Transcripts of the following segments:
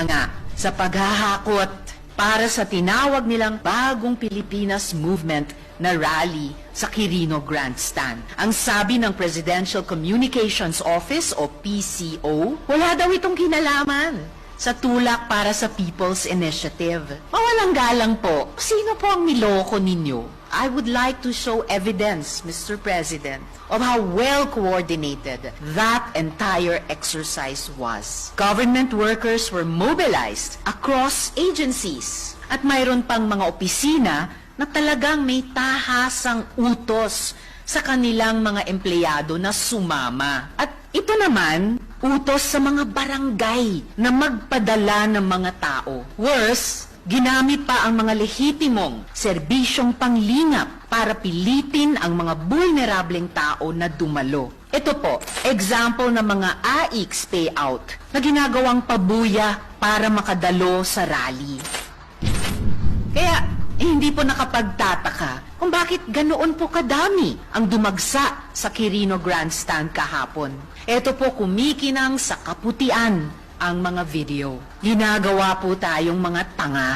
na nga sa paghahakot para sa tinawag nilang Bagong Pilipinas Movement na rally sa Quirino Grandstand. Ang sabi ng Presidential Communications Office o PCO, wala daw itong kinalaman sa tulak para sa People's Initiative. Mawalang galang po, sino po ang niloko ninyo? I would like to show evidence, Mr. President, of how well coordinated that entire exercise was. Government workers were mobilized across agencies at mayroon pang mga opisina na talagang may tahasang utos sa kanilang mga empleyado na sumama. At ito naman, utos sa mga barangay na magpadala ng mga tao. Worse, ginamit pa ang mga lehitimong serbisyong panglingap para pilitin ang mga vulnerableng tao na dumalo. Ito po, example ng mga AIX payout na ginagawang pabuya para makadalo sa rally. Kaya, hindi po nakapagtataka kung bakit ganoon po kadami ang dumagsa sa Quirino Grandstand kahapon. Ito po kumikinang sa kaputian ang mga video. Ginagawa po tayong mga tanga.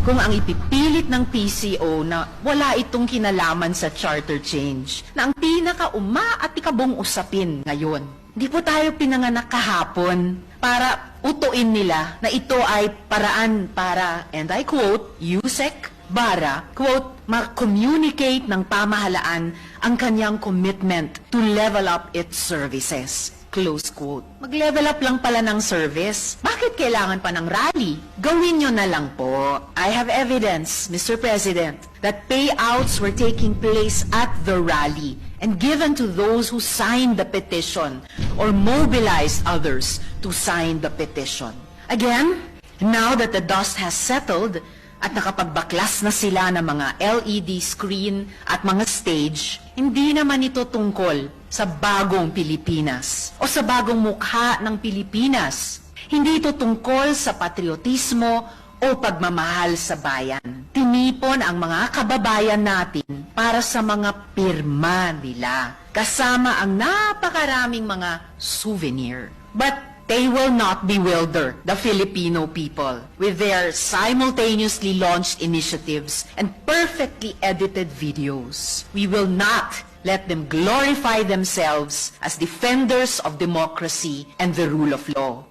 Kung ang ipipilit ng PCO na wala itong kinalaman sa charter change, na ang pinaka-uma-at-ikabong usapin ngayon, di po tayo pinanganak kahapon para utuin nila na ito ay paraan para, and I quote, Yusek Bara, quote, ma-communicate ng pamahalaan ang kanyang commitment to level up its services. Close quote. Mag-level up lang pala ng service. Bakit kailangan pa ng rally? Gawin nyo na lang po. I have evidence, Mr. President, that payouts were taking place at the rally and given to those who signed the petition or mobilized others to sign the petition. Again, now that the dust has settled at nakapagbaklas na sila ng mga LED screen at mga stage, hindi naman ito tungkol sa bagong Pilipinas o sa bagong mukha ng Pilipinas. Hindi ito tungkol sa patriotismo o pagmamahal sa bayan. Tinipon ang mga kababayan natin para sa mga pirma nila, kasama ang napakaraming mga souvenir. But they will not bewilder the Filipino people with their simultaneously launched initiatives and perfectly edited videos. We will not let them glorify themselves as defenders of democracy and the rule of law.